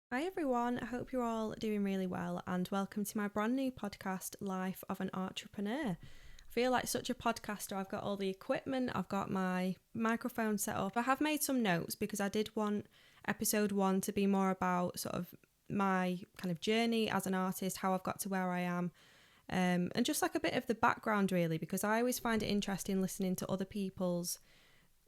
Hi everyone, I hope you're all doing really well and welcome to my brand new podcast, Life of an Entrepreneur. I feel like such a podcaster. I've got all the equipment, I've got my microphone set up. I have made some notes because I did want episode 1 to be more about sort of my kind of journey as an artist, how I've got to where I am, and just like a bit of the background really, because I always find it interesting listening to other people's,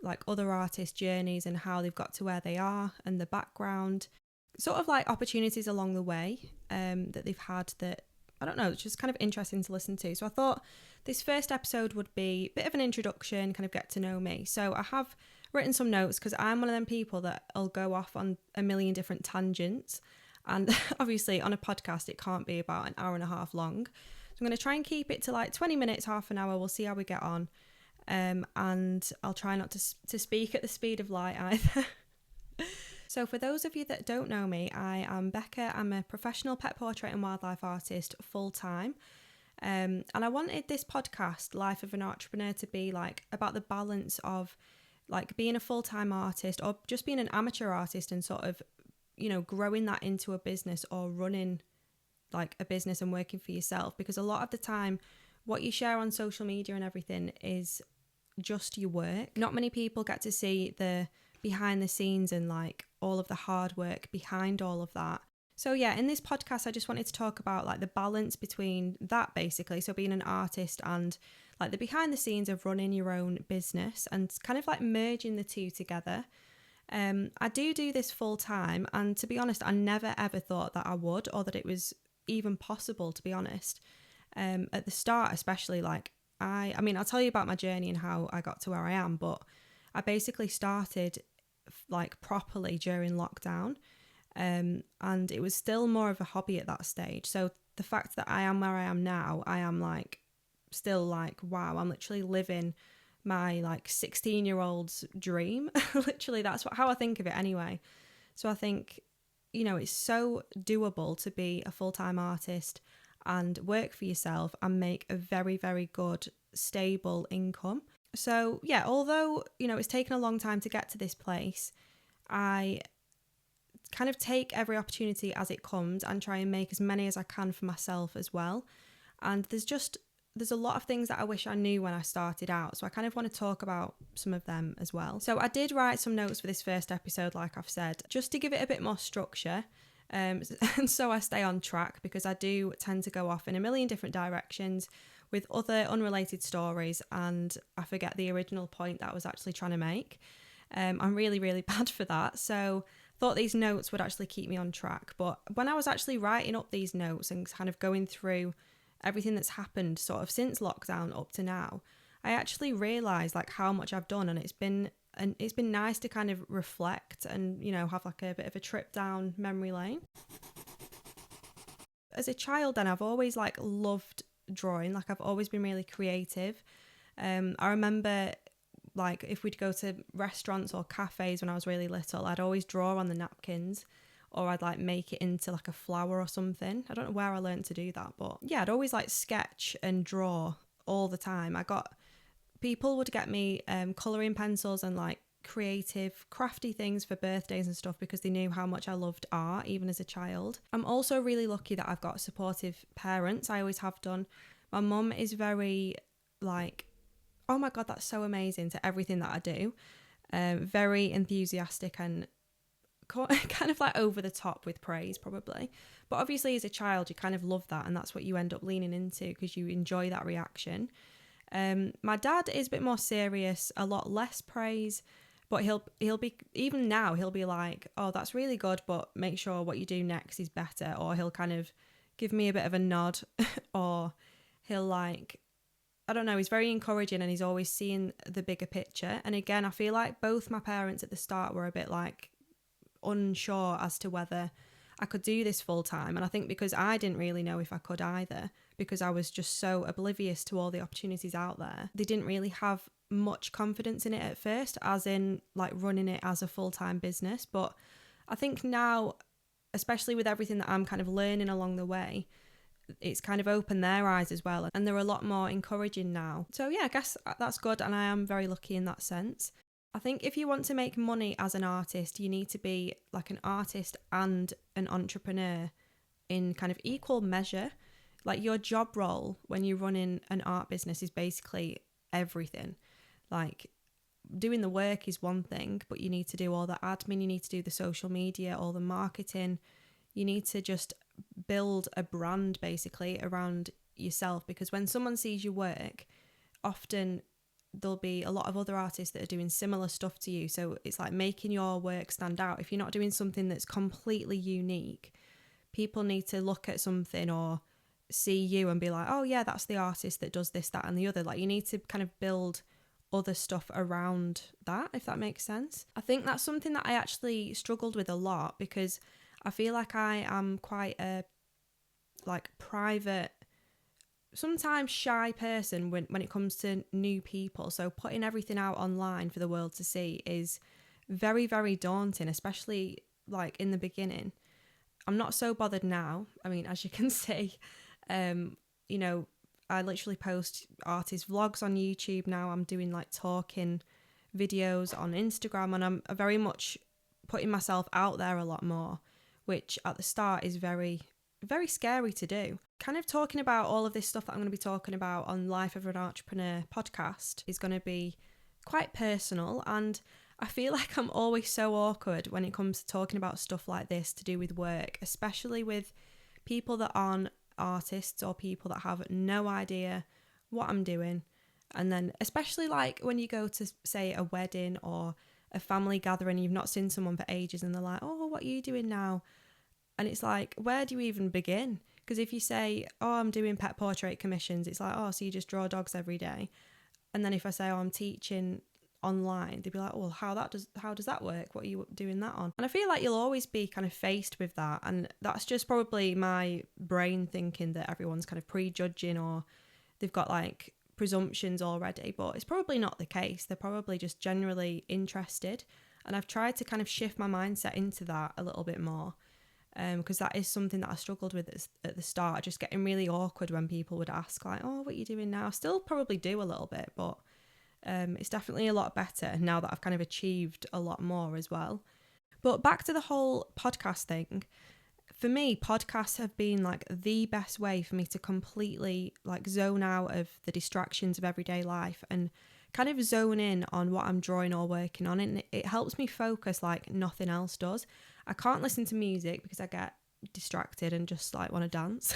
like other artists' journeys and how they've got to where they are and the background. Sort of like opportunities along the way that they've had that, I don't know, it's just kind of interesting to listen to. So I thought this first episode would be a bit of an introduction, kind of get to know me. So I have written some notes because I'm one of them people that will go off on a million different tangents. And obviously on a podcast, it can't be about an hour and a half long. So I'm going to try and keep it to like 20 minutes, half an hour. We'll see how we get on. And I'll try not to speak at the speed of light either. So for those of you that don't know me, I am Becca. I'm a professional pet portrait and wildlife artist full-time. And I wanted this podcast, Life of an Entrepreneur, to be like about the balance of like being a full-time artist or just being an amateur artist and sort of, you know, growing that into a business or running like a business and working for yourself. Because a lot of the time, what you share on social media and everything is just your work. Not many people get to see the behind the scenes and like all of the hard work behind all of that. So yeah, in this podcast I just wanted to talk about like the balance between that basically, so being an artist and like the behind the scenes of running your own business and kind of like merging the two together. I do this full time, and to be honest I never ever thought that I would, or that it was even possible, to be honest. At the start especially, like I mean I'll tell you about my journey and how I got to where I am, but I basically started like properly during lockdown, and it was still more of a hobby at that stage. So the fact that I am where I am now, I am like still like, wow, I'm literally living my like 16-year-old's dream. Literally that's how I think of it anyway. So I think, you know, it's so doable to be a full-time artist and work for yourself and make a very, very good stable income. So yeah, although, you know, it's taken a long time to get to this place, I kind of take every opportunity as it comes and try and make as many as I can for myself as well. And there's a lot of things that I wish I knew when I started out. So I kind of want to talk about some of them as well. So I did write some notes for this first episode, like I've said, just to give it a bit more structure. And so I stay on track, because I do tend to go off in a million different directions with other unrelated stories, and I forget the original point that I was actually trying to make. I'm really, really bad for that. So thought these notes would actually keep me on track. But when I was actually writing up these notes and kind of going through everything that's happened sort of since lockdown up to now, I actually realised like how much I've done, and it's been nice to kind of reflect and, you know, have like a bit of a trip down memory lane. As a child then, I've always like loved drawing. Like I've always been really creative. I remember like if we'd go to restaurants or cafes when I was really little, I'd always draw on the napkins, or I'd like make it into like a flower or something. I don't know where I learned to do that, but yeah, I'd always like sketch and draw all the time. People would get me colouring pencils and like creative crafty things for birthdays and stuff, because they knew how much I loved art even as a child. I'm also really lucky that I've got supportive parents. I always have done. My mum is very like, oh my god, that's so amazing to everything that I do. Very enthusiastic and kind of like over the top with praise probably. But obviously as a child you kind of love that, and that's what you end up leaning into because you enjoy that reaction. My dad is a bit more serious, a lot less praise, but he'll be, even now he'll be like, oh, that's really good, but make sure what you do next is better. Or he'll kind of give me a bit of a nod or he'll like, I don't know, he's very encouraging and he's always seeing the bigger picture. And again, I feel like both my parents at the start were a bit like unsure as to whether I could do this full time. And I think because I didn't really know if I could either, because I was just so oblivious to all the opportunities out there. They didn't really have much confidence in it at first, as in like running it as a full-time business. But I think now, especially with everything that I'm kind of learning along the way, it's kind of opened their eyes as well, and they're a lot more encouraging now. So yeah, I guess that's good, and I am very lucky in that sense. I think if you want to make money as an artist, you need to be like an artist and an entrepreneur in kind of equal measure. Like your job role when you're running an art business is basically everything. Like doing the work is one thing, but you need to do all the admin, you need to do the social media, all the marketing. You need to just build a brand basically around yourself, because when someone sees your work, often there'll be a lot of other artists that are doing similar stuff to you. So it's like making your work stand out. If you're not doing something that's completely unique, people need to look at something or see you and be like, oh yeah, that's the artist that does this, that and the other. Like you need to kind of build other stuff around that, if that makes sense. I think that's something that I actually struggled with a lot, because I feel like I am quite a like private, sometimes shy person when it comes to new people. So putting everything out online for the world to see is very, very daunting, especially like in the beginning. I'm not so bothered now. I mean, as you can see, you know, I literally post artist vlogs on YouTube now. I'm doing like talking videos on Instagram, and I'm very much putting myself out there a lot more, which at the start is very, very scary to do. Kind of talking about all of this stuff that I'm going to be talking about on Life of an Entrepreneur podcast is going to be quite personal, and I feel like I'm always so awkward when it comes to talking about stuff like this to do with work, especially with people that aren't artists or people that have no idea what I'm doing. And then especially like when you go to say a wedding or a family gathering, you've not seen someone for ages and they're like, oh, what are you doing now? And it's like, where do you even begin? Because if you say, oh, I'm doing pet portrait commissions, it's like, oh, so you just draw dogs every day. And then if I say, oh, I'm teaching online, they'd be like, oh, well, how does that work? What are you doing that on? And I feel like you'll always be kind of faced with that. And that's just probably my brain thinking that everyone's kind of prejudging, or they've got like presumptions already, but it's probably not the case. They're probably just generally interested. And I've tried to kind of shift my mindset into that a little bit more. Because that is something that I struggled with at the start, just getting really awkward when people would ask like, oh, what are you doing now? Still probably do a little bit, but it's definitely a lot better now that I've kind of achieved a lot more as well. But back to the whole podcast thing, for me, podcasts have been like the best way for me to completely like zone out of the distractions of everyday life and kind of zone in on what I'm drawing or working on. And it helps me focus like nothing else does. I can't listen to music because I get distracted and just like want to dance.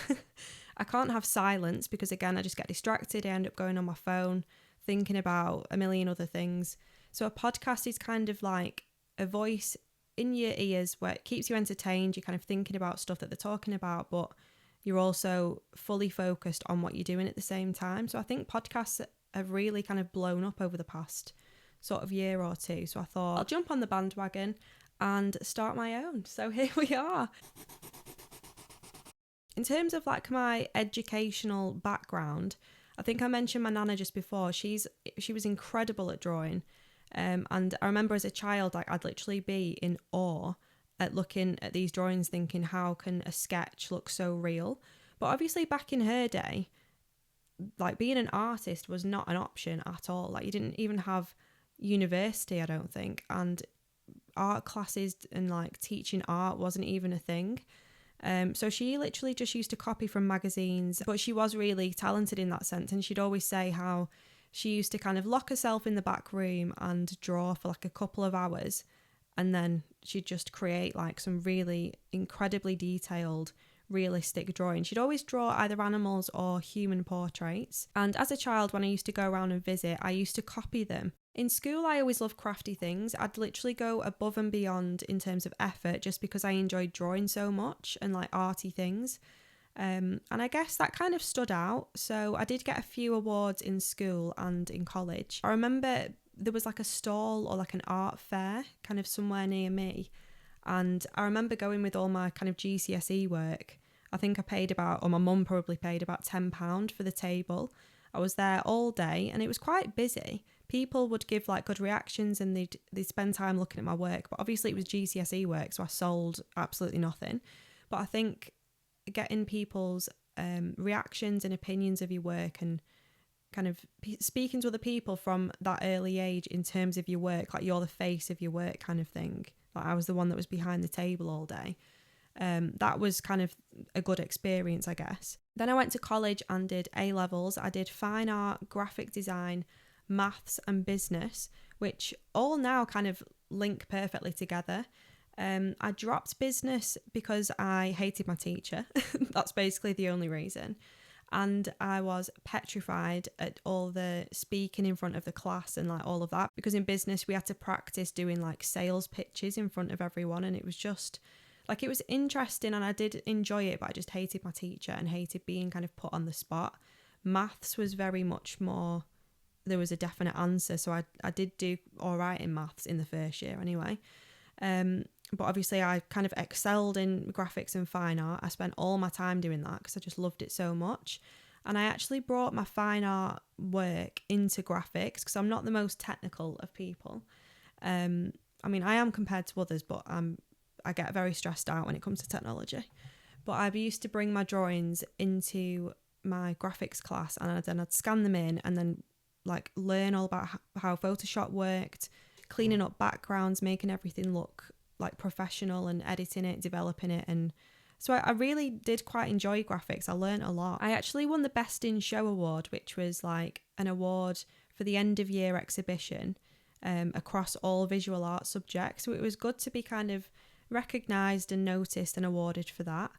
I can't have silence because again, I just get distracted. I end up going on my phone, thinking about a million other things. So a podcast is kind of like a voice in your ears where it keeps you entertained. You're kind of thinking about stuff that they're talking about, but you're also fully focused on what you're doing at the same time. So I think podcasts have really kind of blown up over the past sort of year or two. So I thought I'll jump on the bandwagon and start my own. So here we are. In terms of like my educational background, I think I mentioned my nana just before. She was incredible at drawing. And I remember as a child, like I'd literally be in awe at looking at these drawings thinking, how can a sketch look so real? But obviously back in her day, like being an artist was not an option at all. Like you didn't even have university, I don't think. And art classes and like teaching art wasn't even a thing. So she literally just used to copy from magazines, but she was really talented in that sense. And she'd always say how she used to kind of lock herself in the back room and draw for like a couple of hours. And then she'd just create like some really incredibly detailed, realistic drawing. She'd always draw either animals or human portraits. And as a child, when I used to go around and visit, I used to copy them. In school, I always loved crafty things. I'd literally go above and beyond in terms of effort just because I enjoyed drawing so much and like arty things. And I guess that kind of stood out. So I did get a few awards in school and in college. I remember there was like a stall or like an art fair kind of somewhere near me. And I remember going with all my kind of GCSE work. I think I paid about, or my mum probably paid about £10 for the table. I was there all day and it was quite busy. People would give like good reactions and they'd spend time looking at my work. But obviously it was GCSE work, so I sold absolutely nothing. But I think getting people's reactions and opinions of your work and kind of speaking to other people from that early age in terms of your work, like you're the face of your work kind of thing. Like I was the one that was behind the table all day. That was kind of a good experience, I guess. Then I went to college and did A-levels. I did fine art, graphic design, maths and business, which all now kind of link perfectly together. I dropped business because I hated my teacher. That's basically the only reason. And I was petrified at all the speaking in front of the class and like all of that, because in business we had to practice doing like sales pitches in front of everyone, and it was just like, it was interesting and I did enjoy it, but I just hated my teacher and hated being kind of put on the spot. Maths was very much more, there was a definite answer, so I did do all right in maths in the first year anyway. But obviously I kind of excelled in graphics and fine art. I spent all my time doing that because I just loved it so much. And I actually brought my fine art work into graphics because I'm not the most technical of people. I mean, I am compared to others, but I get very stressed out when it comes to technology. But I used to bring my drawings into my graphics class, and then I'd scan them in and then like learn all about how Photoshop worked, cleaning up backgrounds, making everything look like professional, and editing it, developing it. And so I really did quite enjoy graphics. I learned a lot. I actually won the Best in Show award, which was like an award for the end of year exhibition across all visual art subjects. So it was good to be kind of recognised and noticed and awarded for that.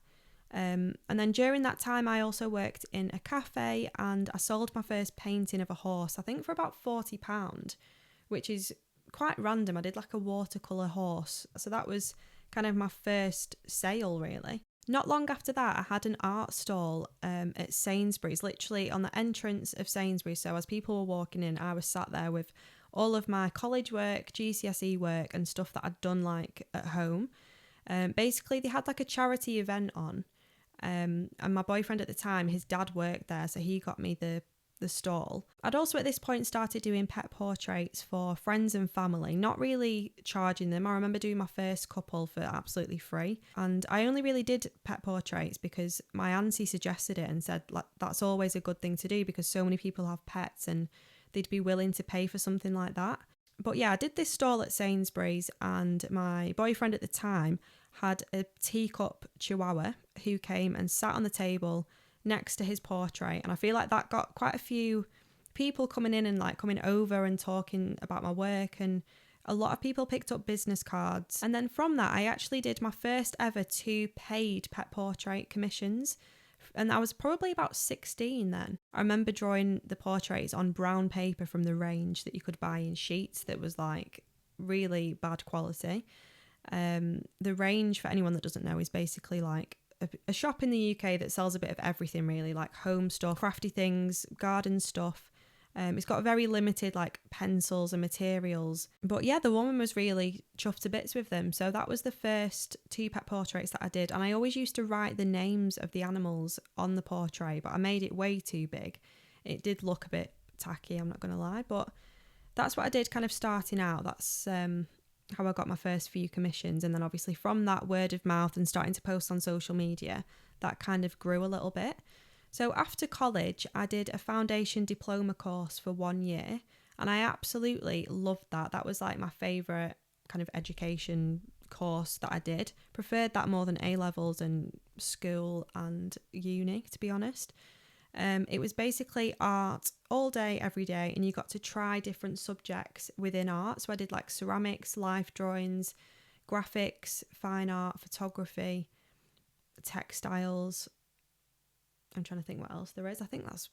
And then during that time I also worked in a cafe, and I sold my first painting of a horse, I think for about £40, which is quite random. I did like a watercolour horse, so that was kind of my first sale really. Not long after that I had an art stall at Sainsbury's, literally on the entrance of Sainsbury's. So as people were walking in, I was sat there with all of my college work, GCSE work and stuff that I'd done like at home. Basically they had like a charity event on, and my boyfriend at the time, his dad worked there, so he got me the stall. I'd also at this point started doing pet portraits for friends and family, not really charging them. I remember doing my first couple for absolutely free, and I only really did pet portraits because my auntie suggested it and said like that's always a good thing to do because so many people have pets and they'd be willing to pay for something like that. But yeah, I did this stall at Sainsbury's, and my boyfriend at the time had a teacup chihuahua who came and sat on the table next to his portrait, and I feel like that got quite a few people coming in and like coming over and talking about my work, and a lot of people picked up business cards. And then from that I actually did my first ever 2 paid pet portrait commissions, and I was probably about 16 then. I remember drawing the portraits on brown paper from the range that you could buy in sheets that was like really bad quality. The range, for anyone that doesn't know, is basically like a shop in the UK that sells a bit of everything really, like home stuff, crafty things, garden stuff. It's got very limited like pencils and materials. But yeah, the woman was really chuffed to bits with them. So that was the first 2 pet portraits that I did. And I always used to write the names of the animals on the portrait, but I made it way too big. It did look a bit tacky, I'm not going to lie. But that's what I did kind of starting out. That's how I got my first few commissions. And then obviously from that, word of mouth and starting to post on social media, that kind of grew a little bit. So after college, I did a foundation diploma course for 1 year, and I absolutely loved that. That was like my favourite kind of education course that I did. Preferred that more than A-levels and school and uni, to be honest. It was basically art all day, every day, and you got to try different subjects within art. So I did like ceramics, life drawings, graphics, fine art, photography, textiles. I'm trying to think what else there is. I think that's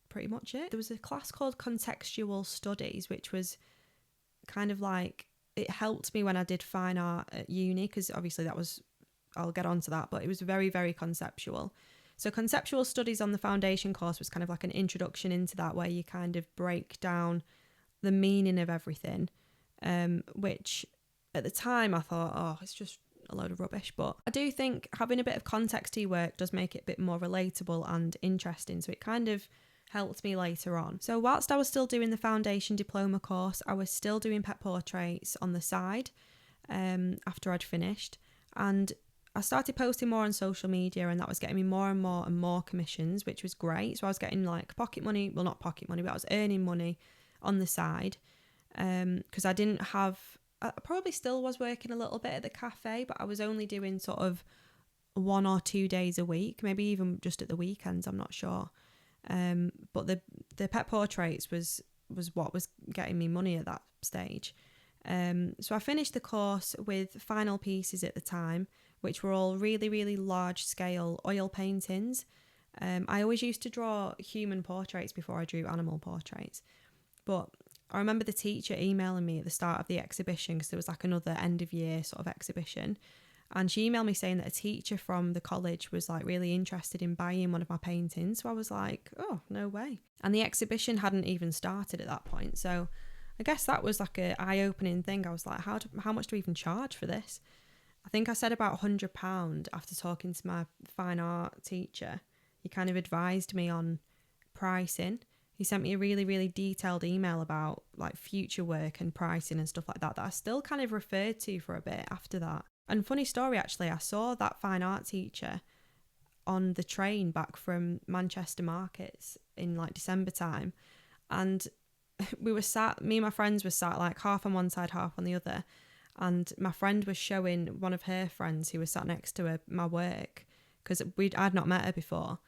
pretty much it. There was a class called contextual studies, which was kind of like, it helped me when I did fine art at uni, because obviously that was, I'll get onto that, but it was very, very conceptual. So conceptual studies on the foundation course was kind of like an introduction into that, where you kind of break down the meaning of everything, which at the time I thought, oh, it's just a load of rubbish. But I do think having a bit of context to your work does make it a bit more relatable and interesting. So it kind of helped me later on. So whilst I was still doing the foundation diploma course, I was still doing pet portraits on the side after I'd finished. And I started posting more on social media, and that was getting me more and more commissions, which was great. So I was getting like pocket money, well, not pocket money, but I was earning money on the side, because I probably still was working a little bit at the cafe, but I was only doing sort of 1 or 2 days a week, maybe even just at the weekends, I'm not sure. But the pet portraits was what was getting me money at that stage. So I finished the course with final pieces at the time, which were all really, really large scale oil paintings. I always used to draw human portraits before I drew animal portraits. But I remember the teacher emailing me at the start of the exhibition, because there was like another end of year sort of exhibition. And she emailed me saying that a teacher from the college was like really interested in buying one of my paintings. So I was like, oh, no way. And the exhibition hadn't even started at that point. So I guess that was like an eye-opening thing. I was like, how much do we even charge for this? I think I said about £100 after talking to my fine art teacher. He kind of advised me on pricing. He sent me a really, really detailed email about like future work and pricing and stuff like that I still kind of referred to for a bit after that. And funny story, actually, I saw that fine art teacher on the train back from Manchester markets in like December time. And me and my friends were sat like half on one side, half on the other. And my friend was showing one of her friends who was sat next to her my work, because I'd not met her before.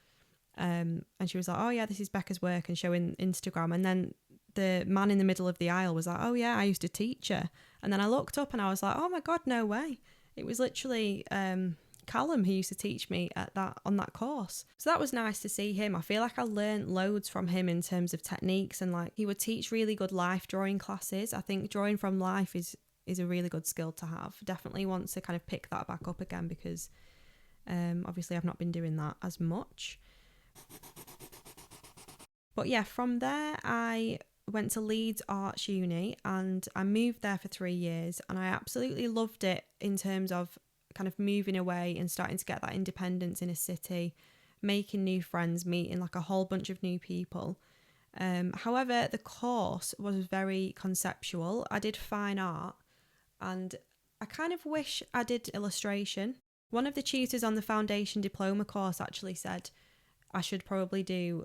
And she was like, oh yeah, this is Becca's work, and showing Instagram. And then the man in the middle of the aisle was like, oh yeah, I used to teach her. And then I looked up and I was like, oh my God, no way. It was literally Callum who used to teach me on that course. So that was nice to see him. I feel like I learned loads from him in terms of techniques, and like he would teach really good life drawing classes. I think drawing from life is a really good skill to have. Definitely want to kind of pick that back up again, because obviously I've not been doing that as much. But yeah, from there I went to Leeds Arts Uni, and I moved there for 3 years, and I absolutely loved it in terms of kind of moving away and starting to get that independence in a city, making new friends, meeting like a whole bunch of new people. However, the course was very conceptual. I did fine art, and I kind of wish I did illustration. One of the tutors on the foundation diploma course actually said I should probably do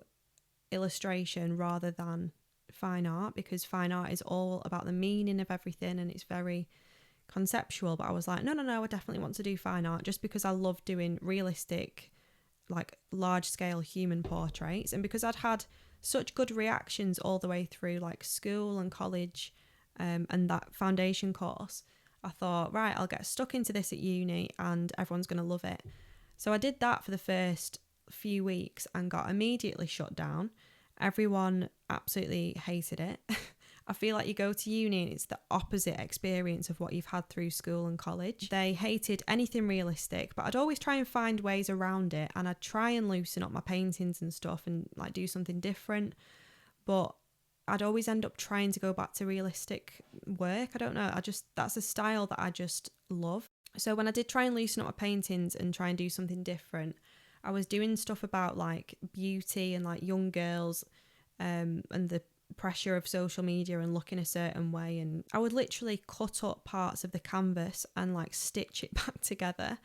illustration rather than fine art, because fine art is all about the meaning of everything and it's very conceptual. But I was like, no, I definitely want to do fine art, just because I love doing realistic, like large scale human portraits, and because I'd had such good reactions all the way through like school and college, and that foundation course. I thought, right, I'll get stuck into this at uni and everyone's going to love it. So I did that for the first few weeks and got immediately shut down. Everyone absolutely hated it. I feel like you go to uni and it's the opposite experience of what you've had through school and college. They hated anything realistic, but I'd always try and find ways around it, and I'd try and loosen up my paintings and stuff and like do something different. But I'd always end up trying to go back to realistic work. I don't know. That's a style that I just love. So when I did try and loosen up my paintings and try and do something different, I was doing stuff about like beauty and like young girls, and the pressure of social media and looking a certain way. And I would literally cut up parts of the canvas and like stitch it back together,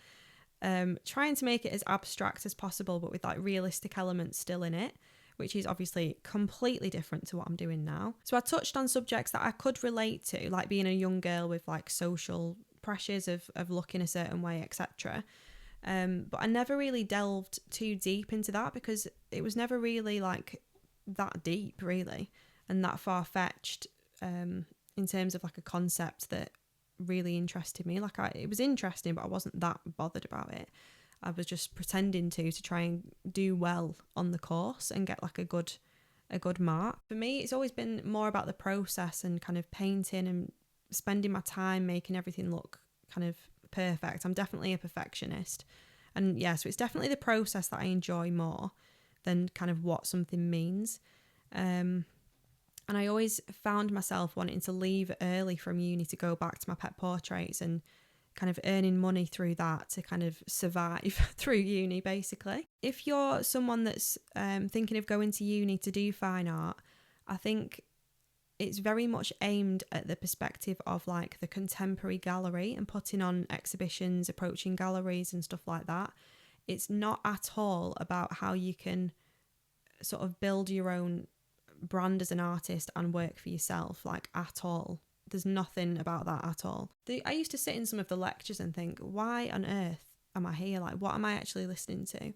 trying to make it as abstract as possible, but with like realistic elements still in it, which is obviously completely different to what I'm doing now. So I touched on subjects that I could relate to, like being a young girl with like social pressures of looking a certain way, etc. But I never really delved too deep into that, because it was never really like that deep really, and that far-fetched in terms of like a concept that really interested me. Like it was interesting, but I wasn't that bothered about it. I was just pretending to try and do well on the course and get like a good mark. For me, it's always been more about the process and kind of painting and spending my time making everything look kind of perfect. I'm definitely a perfectionist, and yeah, so it's definitely the process that I enjoy more than kind of what something means. And I always found myself wanting to leave early from uni to go back to my pet portraits and kind of earning money through that to kind of survive through uni, basically. If you're someone that's thinking of going to uni to do fine art, I think it's very much aimed at the perspective of like the contemporary gallery and putting on exhibitions, approaching galleries and stuff like that. It's not at all about how you can sort of build your own brand as an artist and work for yourself, like at all. There's nothing about that at all. I used to sit in some of the lectures and think, why on earth am I here? Like, what am I actually listening to?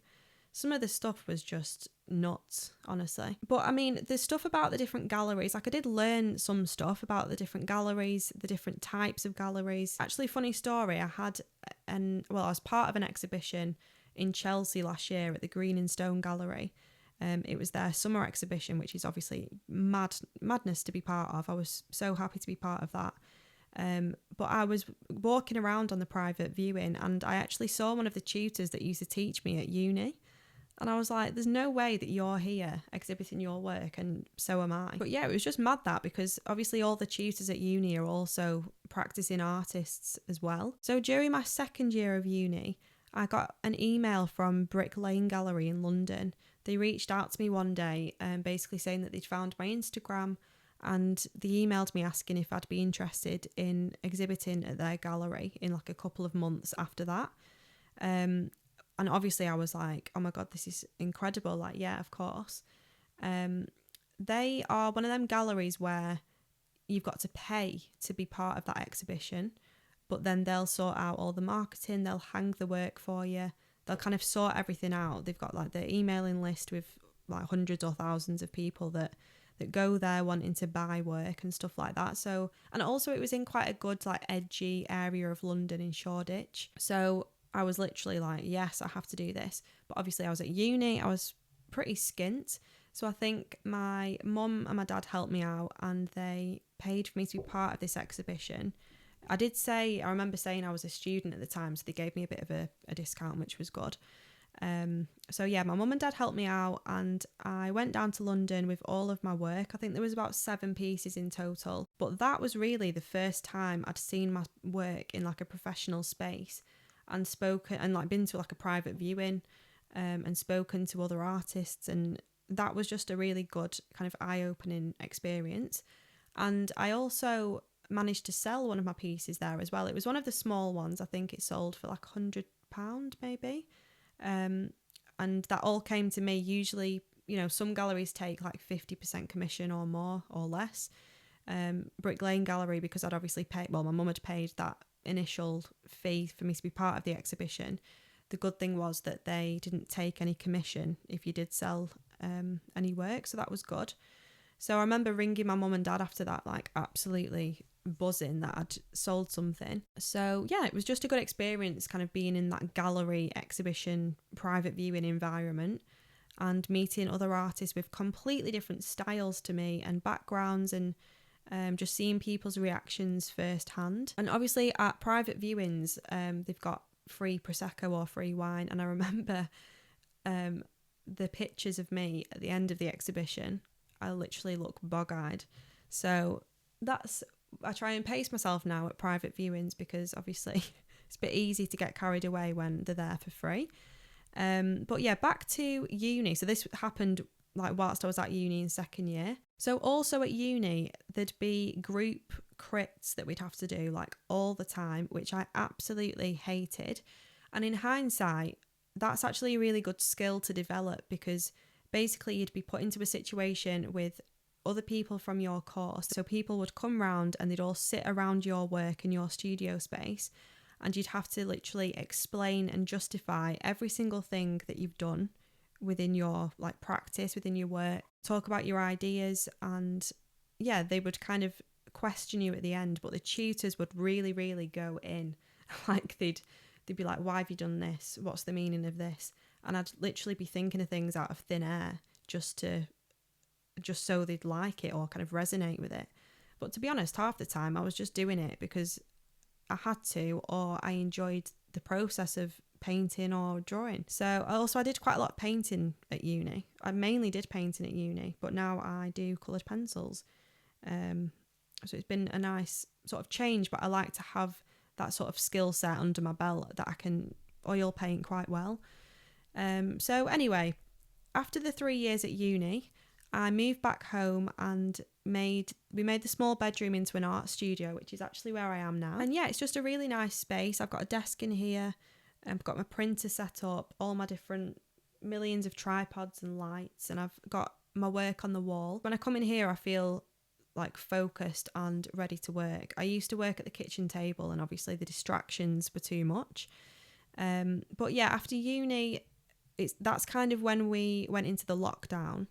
Some of the stuff was just nuts, honestly. But I mean, there's stuff about the different galleries. Like, I did learn some stuff about the different galleries, the different types of galleries. Actually, funny story, I was part of an exhibition in Chelsea last year at the Green and Stone Gallery. It was their summer exhibition, which is obviously madness to be part of. I was so happy to be part of that. But I was walking around on the private viewing and I actually saw one of the tutors that used to teach me at uni. And I was like, there's no way that you're here exhibiting your work, and so am I. But yeah, it was just mad that, because obviously all the tutors at uni are also practicing artists as well. So during my second year of uni, I got an email from Brick Lane Gallery in London. They reached out to me one day basically saying that they'd found my Instagram, and they emailed me asking if I'd be interested in exhibiting at their gallery in like a couple of months after that. And obviously I was like, oh my God, this is incredible. Like, yeah, of course. They are one of them galleries where you've got to pay to be part of that exhibition, but then they'll sort out all the marketing, they'll hang the work for you, they'll kind of sort everything out. They've got like the emailing list with like hundreds or thousands of people that go there wanting to buy work and stuff like that. So, and also it was in quite a good like edgy area of London in Shoreditch. So I was literally like, yes, I have to do this. But obviously I was at uni, I was pretty skint. So I think my mum and my dad helped me out and they paid for me to be part of this exhibition. I remember saying I was a student at the time, so they gave me a bit of a discount, which was good. So yeah, my mum and dad helped me out and I went down to London with all of my work. I think there was about 7 pieces in total. But that was really the first time I'd seen my work in like a professional space and spoken and like been to like a private viewing and spoken to other artists, and that was just a really good kind of eye-opening experience. And I also managed to sell one of my pieces there as well. It was one of the small ones. I think it sold for like £100 maybe, and that all came to me. Usually, you know, some galleries take like 50% commission or more or less. Brick Lane Gallery, because I'd obviously paid, well, my mum had paid that initial fee for me to be part of the exhibition. The good thing was that they didn't take any commission if you did sell any work, so that was good. So I remember ringing my mum and dad after that, like absolutely buzzing that I'd sold something. So yeah, it was just a good experience kind of being in that gallery exhibition private viewing environment and meeting other artists with completely different styles to me and backgrounds, and just seeing people's reactions firsthand. And obviously at private viewings, they've got free Prosecco or free wine. And I remember the pictures of me at the end of the exhibition, I literally look bog-eyed. So I try and pace myself now at private viewings, because obviously it's a bit easy to get carried away when they're there for free. But yeah, back to uni. So this happened like whilst I was at uni in second year. So also at uni, there'd be group crits that we'd have to do like all the time, which I absolutely hated. And in hindsight, that's actually a really good skill to develop, because basically you'd be put into a situation with other people from your course. So people would come round and they'd all sit around your work in your studio space, and you'd have to literally explain and justify every single thing that you've done within your like practice, within your work, talk about your ideas. And yeah, they would kind of question you at the end, but the tutors would really, really go in. Like they'd be like, why have you done this? What's the meaning of this? And I'd literally be thinking of things out of thin air just so they'd like it or kind of resonate with it. But to be honest, half the time I was just doing it because I had to, or I enjoyed the process of painting or drawing. So I did quite a lot of painting at uni. I mainly did painting at uni, but now I do coloured pencils. So it's been a nice sort of change, but I like to have that sort of skill set under my belt that I can oil paint quite well. So anyway, after the 3 years at uni, I moved back home and made the small bedroom into an art studio, which is actually where I am now. And yeah, it's just a really nice space. I've got a desk in here. I've got my printer set up, all my different millions of tripods and lights, and I've got my work on the wall. When I come in here, I feel like focused and ready to work. I used to work at the kitchen table, and obviously the distractions were too much. But yeah, after uni, that's kind of when we went into the lockdown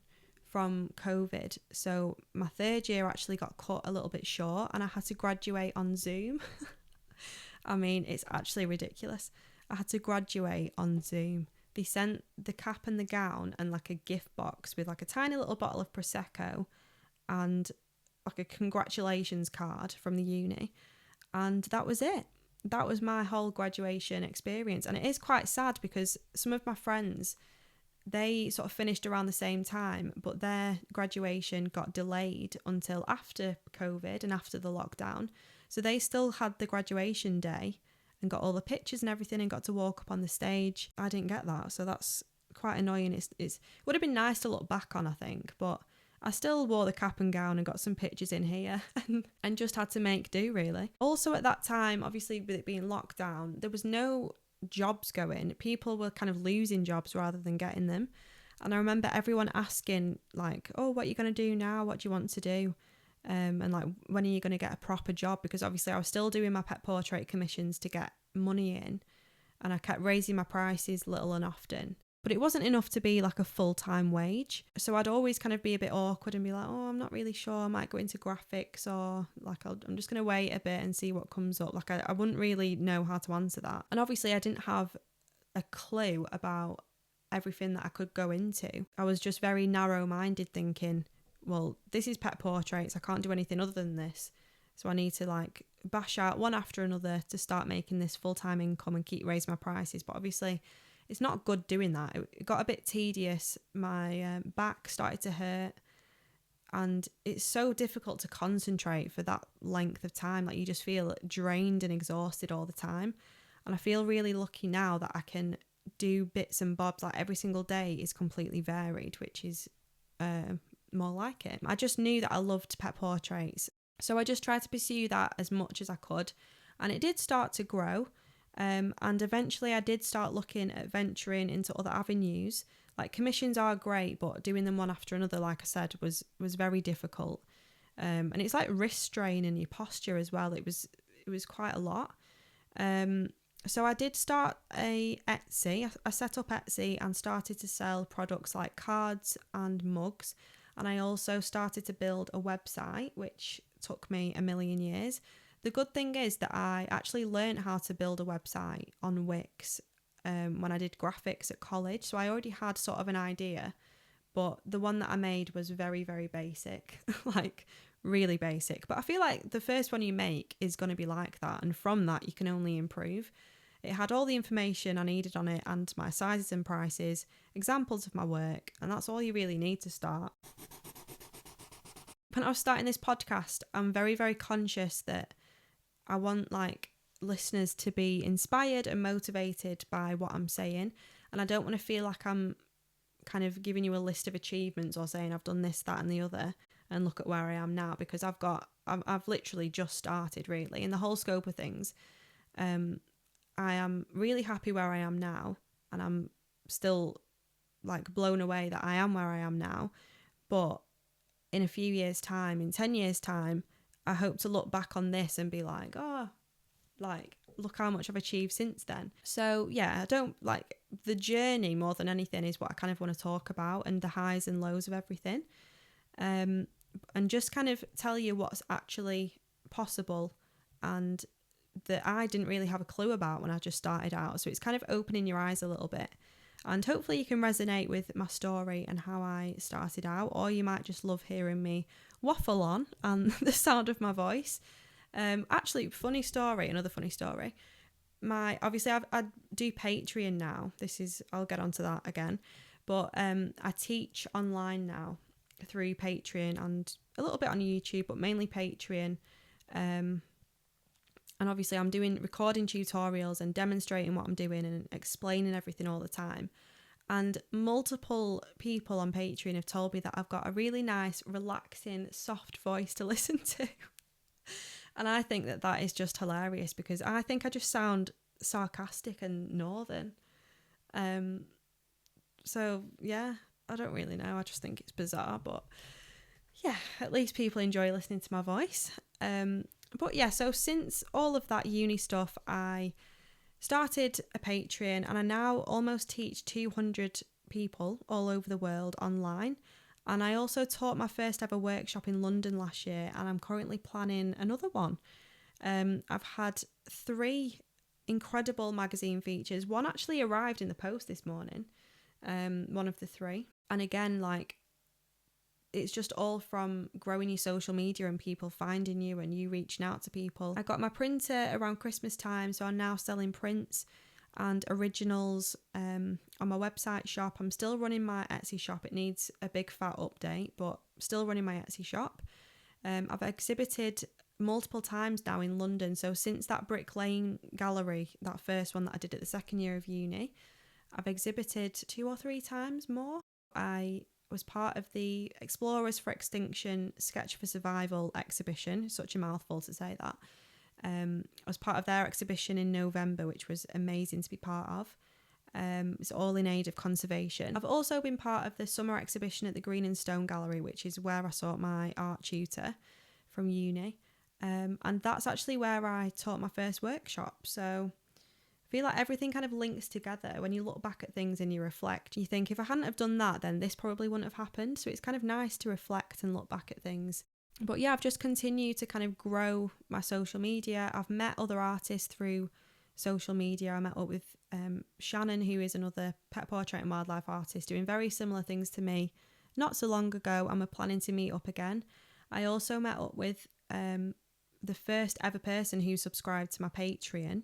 from COVID. So my third year actually got cut a little bit short, and I had to graduate on Zoom. I mean, it's actually ridiculous. I had to graduate on Zoom. They sent the cap and the gown and like a gift box with like a tiny little bottle of Prosecco and like a congratulations card from the uni. And that was it. That was my whole graduation experience. And it is quite sad because some of my friends, they sort of finished around the same time, but their graduation got delayed until after COVID and after the lockdown. So they still had the graduation day and got all the pictures and everything and got to walk up on the stage. I didn't get that, so that's quite annoying. It would have been nice to look back on, I think, but I still wore the cap and gown and got some pictures in here and just had to make do, really. Also at that time, obviously with it being locked down, there was no jobs going. People were kind of losing jobs rather than getting them. And I remember everyone asking like, oh, what are you going to do now? What do you want to do? And like, when are you going to get a proper job? Because obviously I was still doing my pet portrait commissions to get money in, and I kept raising my prices little and often, but it wasn't enough to be like a full-time wage. So I'd always kind of be a bit awkward and be like, oh, I'm not really sure, I might go into graphics, or like I'm just going to wait a bit and see what comes up. Like I wouldn't really know how to answer that. And obviously I didn't have a clue about everything that I could go into. I was just very narrow-minded, thinking, well, this is pet portraits, I can't do anything other than this, so I need to like bash out one after another to start making this full-time income and keep raising my prices. But obviously it's not good doing that. It got a bit tedious. My back started to hurt, and it's so difficult to concentrate for that length of time. Like you just feel drained and exhausted all the time. And I feel really lucky now that I can do bits and bobs. Like every single day is completely varied, which is more like it. I just knew that I loved pet portraits, so I just tried to pursue that as much as I could, and it did start to grow. And eventually I did start looking at venturing into other avenues. Like commissions are great, but doing them one after another, like I said, was very difficult. And it's like wrist strain and your posture as well. It was quite a lot. So I did start a Etsy. I set up Etsy and started to sell products like cards and mugs. And I also started to build a website, which took me a million years. The good thing is that I actually learned how to build a website on Wix when I did graphics at college. So I already had sort of an idea, but the one that I made was very, very basic, like really basic. But I feel like the first one you make is going to be like that. And from that, you can only improve. It had all the information I needed on it and my sizes and prices, examples of my work, and that's all you really need to start. When I was starting this podcast, I'm very, very conscious that I want like listeners to be inspired and motivated by what I'm saying, and I don't want to feel like I'm kind of giving you a list of achievements or saying I've done this, that and the other and look at where I am now, because I've literally just started, really. In the whole scope of things, I am really happy where I am now, and I'm still like blown away that I am where I am now. But in a few years' time, in 10 years' time, I hope to look back on this and be like, oh, like, look how much I've achieved since then. So yeah, I don't like the journey more than anything is what I kind of want to talk about, and the highs and lows of everything. And just kind of tell you what's actually possible and that I didn't really have a clue about when I just started out. So it's kind of opening your eyes a little bit, and hopefully you can resonate with my story and how I started out, or you might just love hearing me waffle on and the sound of my voice. Actually, another funny story. Obviously I do Patreon now. I'll get onto that again, but I teach online now through Patreon and a little bit on YouTube, but mainly Patreon. And obviously I'm recording tutorials and demonstrating what I'm doing and explaining everything all the time. And multiple people on Patreon have told me that I've got a really nice, relaxing, soft voice to listen to. And I think that that is just hilarious because I think I just sound sarcastic and northern. So yeah, I don't really know. I just think it's bizarre, but yeah, at least people enjoy listening to my voice. But yeah, so since all of that uni stuff, I started a Patreon and I now almost teach 200 people all over the world online. And I also taught my first ever workshop in London last year, and I'm currently planning another one. I've had 3 incredible magazine features. One actually arrived in the post this morning, one of the 3. And again, like, it's just all from growing your social media and people finding you and you reaching out to people. I got my printer around Christmas time, so I'm now selling prints and originals on my website shop. I'm still running my Etsy shop. It needs a big fat update, but still running my Etsy shop. I've exhibited multiple times now in London. So since that Brick Lane gallery, that first one that I did at the second year of uni, I've exhibited 2 or 3 times more. I was part of the Explorers for Extinction Sketch for Survival exhibition. Such a mouthful to say that. I was part of their exhibition in November, which was amazing to be part of. It's all in aid of conservation. I've also been part of the summer exhibition at the Green and Stone Gallery, which is where I sought my art tutor from uni. And that's actually where I taught my first workshop. So I feel like everything kind of links together. When you look back at things and you reflect, you think, if I hadn't have done that, then this probably wouldn't have happened. So it's kind of nice to reflect and look back at things. But yeah, I've just continued to kind of grow my social media. I've met other artists through social media. I met up with Shannon, who is another pet portrait and wildlife artist doing very similar things to me not so long ago, and we're planning to meet up again. I also met up with the first ever person who subscribed to my Patreon,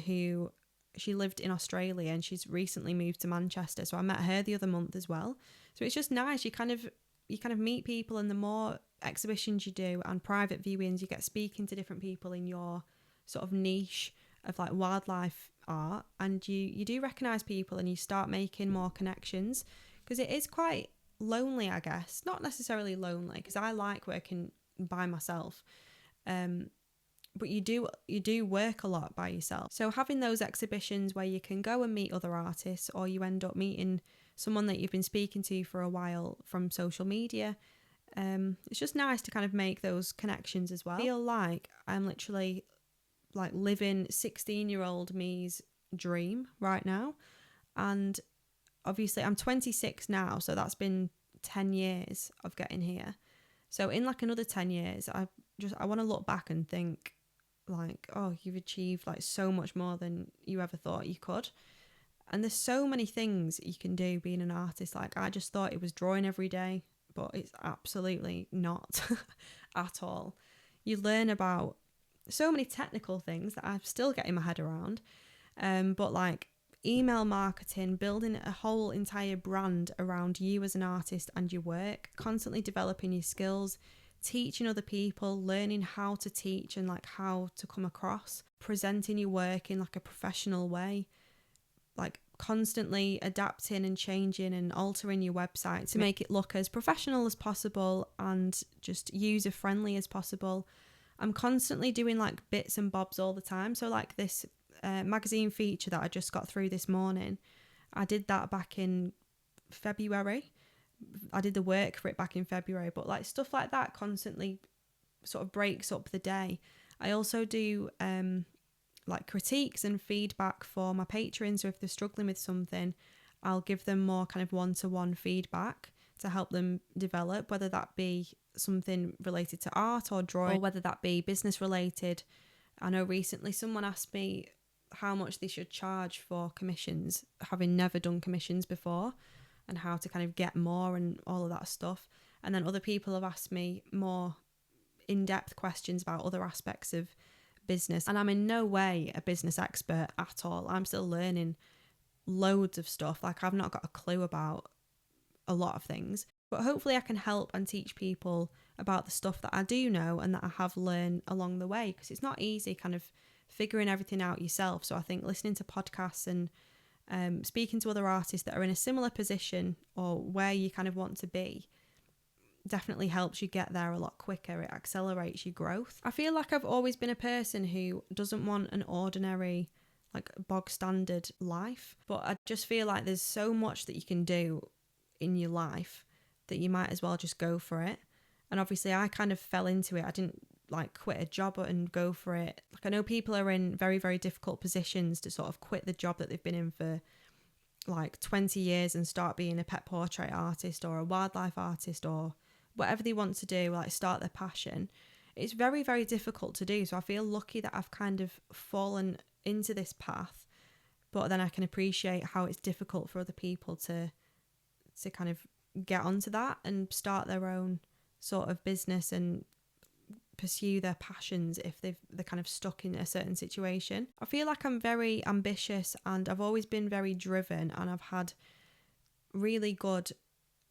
who she lived in Australia and she's recently moved to Manchester. So I met her the other month as well. So it's just nice. You kind of meet people, and the more exhibitions you do and private viewings, you get speaking to different people in your sort of niche of like wildlife art, and you do recognise people and you start making more connections, because it is quite lonely, I guess. Not necessarily lonely, because I like working by myself, but you do work a lot by yourself. So having those exhibitions where you can go and meet other artists, or you end up meeting someone that you've been speaking to for a while from social media, it's just nice to kind of make those connections as well. I feel like I'm literally like living 16-year-old me's dream right now. And obviously I'm 26 now, so that's been 10 years of getting here. So in like another 10 years, I want to look back and think like, oh, you've achieved like so much more than you ever thought you could. And there's so many things you can do being an artist. Like, I just thought it was drawing every day, but it's absolutely not at all. You learn about so many technical things that I'm still getting my head around. But like email marketing, building a whole entire brand around you as an artist and your work, constantly developing your skills, teaching other people, learning how to teach and like how to come across, presenting your work in like a professional way, like constantly adapting and changing and altering your website to make it look as professional as possible and just user friendly as possible. I'm constantly doing like bits and bobs all the time. So like this magazine feature that I just got through this morning, I did that back in February. I did the work for it back in February, but like stuff like that constantly sort of breaks up the day. I also do like critiques and feedback for my patrons. So if they're struggling with something, I'll give them more kind of one-to-one feedback to help them develop, whether that be something related to art or drawing, or whether that be business related. I know recently someone asked me how much they should charge for commissions, having never done commissions before, and how to kind of get more and all of that stuff. And then other people have asked me more in-depth questions about other aspects of business. And I'm in no way a business expert at all. I'm still learning loads of stuff. Like, I've not got a clue about a lot of things, but hopefully I can help and teach people about the stuff that I do know and that I have learned along the way, because it's not easy kind of figuring everything out yourself. So I think listening to podcasts and speaking to other artists that are in a similar position or where you kind of want to be definitely helps you get there a lot quicker. It accelerates your growth. I feel like I've always been a person who doesn't want an ordinary, like bog standard life, but I just feel like there's so much that you can do in your life that you might as well just go for it. And obviously I kind of fell into it. I didn't like quit a job and go for it. Like I know people are in very, very difficult positions to sort of quit the job that they've been in for like 20 years and start being a pet portrait artist or a wildlife artist or whatever they want to do, like start their passion. It's very, very difficult to do. So I feel lucky that I've kind of fallen into this path, but then I can appreciate how it's difficult for other people to kind of get onto that and start their own sort of business and pursue their passions if they're kind of stuck in a certain situation. I feel like I'm very ambitious and I've always been very driven, and I've had really good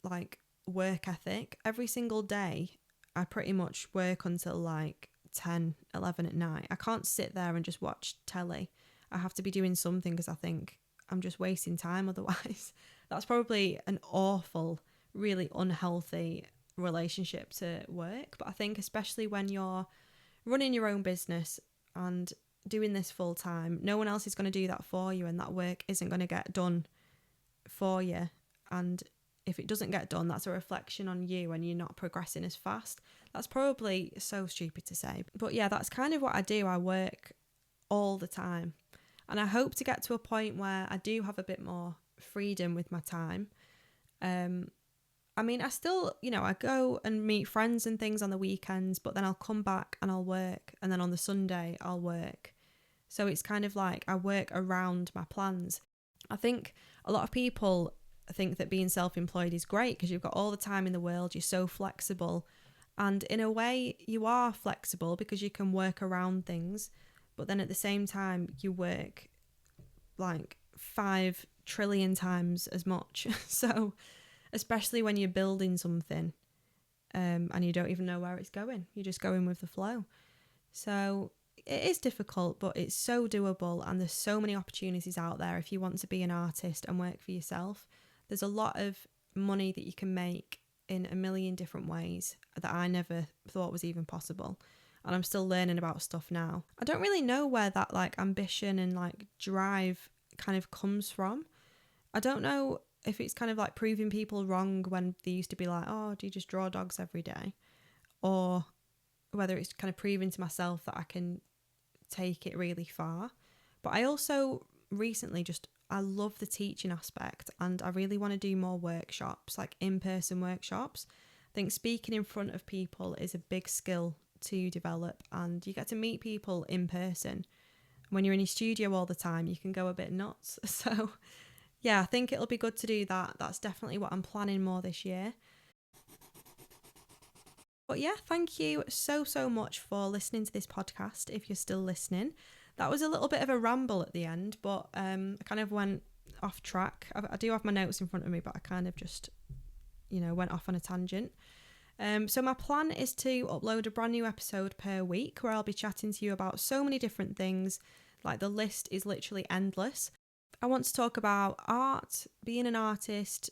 like work ethic. Every single day I pretty much work until like 10, 11 at night. I can't sit there and just watch telly. I have to be doing something because I think I'm just wasting time otherwise. That's probably an awful, really unhealthy relationship to work, but I think especially when you're running your own business and doing this full time, no one else is going to do that for you, and that work isn't going to get done for you. And if it doesn't get done, that's a reflection on you and you're not progressing as fast. That's probably so stupid to say, but yeah, that's kind of what I do. I work all the time, and I hope to get to a point where I do have a bit more freedom with my time. I mean, I still, I go and meet friends and things on the weekends, but then I'll come back and I'll work, and then on the Sunday I'll work. So it's kind of like I work around my plans. I think a lot of people think that being self-employed is great because you've got all the time in the world, you're so flexible, and in a way you are flexible because you can work around things, but then at the same time you work like 5 trillion times as much. So especially when you're building something and you don't even know where it's going, you're just going with the flow. So it is difficult, but it's so doable, and there's so many opportunities out there if you want to be an artist and work for yourself. There's a lot of money that you can make in a million different ways that I never thought was even possible, and I'm still learning about stuff now. I don't really know where that like ambition and like drive kind of comes from. I don't know if it's kind of like proving people wrong when they used to be like, oh, do you just draw dogs every day? Or whether it's kind of proving to myself that I can take it really far. But I also recently I love the teaching aspect, and I really want to do more workshops, like in-person workshops. I think speaking in front of people is a big skill to develop, and you get to meet people in person. When you're in your studio all the time, you can go a bit nuts. So yeah, I think it'll be good to do that. That's definitely what I'm planning more this year. But yeah, thank you so much for listening to this podcast, if you're still listening. That was a little bit of a ramble at the end, but I kind of went off track. I do have my notes in front of me, but I kind of just, went off on a tangent. So my plan is to upload a brand new episode per week where I'll be chatting to you about so many different things. Like, the list is literally endless. I want to talk about art, being an artist,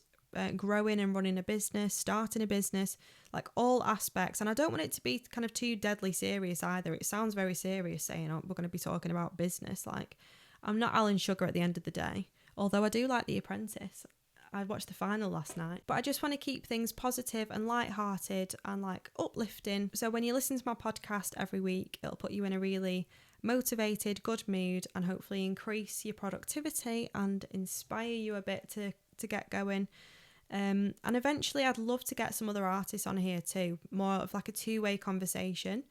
growing and running a business, starting a business, like all aspects. And I don't want it to be kind of too deadly serious either. It sounds very serious saying, oh, we're going to be talking about business. Like, I'm not Alan Sugar at the end of the day, although I do like The Apprentice. I watched the final last night, but I just want to keep things positive and lighthearted and like uplifting. So when you listen to my podcast every week, it'll put you in a really motivated, good mood, and hopefully increase your productivity and inspire you a bit to get going. And eventually I'd love to get some other artists on here too, more of like a two-way conversation.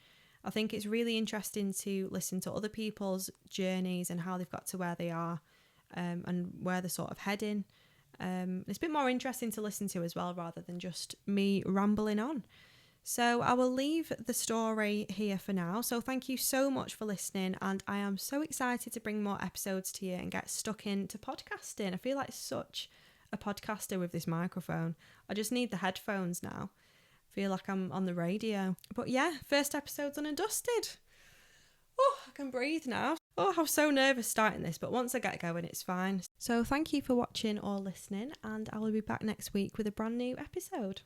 I think it's really interesting to listen to other people's journeys and how they've got to where they are, and where they're sort of heading. It's a bit more interesting to listen to as well, rather than just me rambling on. So I will leave the story here for now. So thank you so much for listening, and I am so excited to bring more episodes to you and get stuck into podcasting. I feel like such a podcaster with this microphone. I just need the headphones now. I feel like I'm on the radio. But yeah, first episode's done and dusted. Oh, I can breathe now. Oh, I was so nervous starting this, but once I get going, it's fine. So thank you for watching or listening, and I will be back next week with a brand new episode.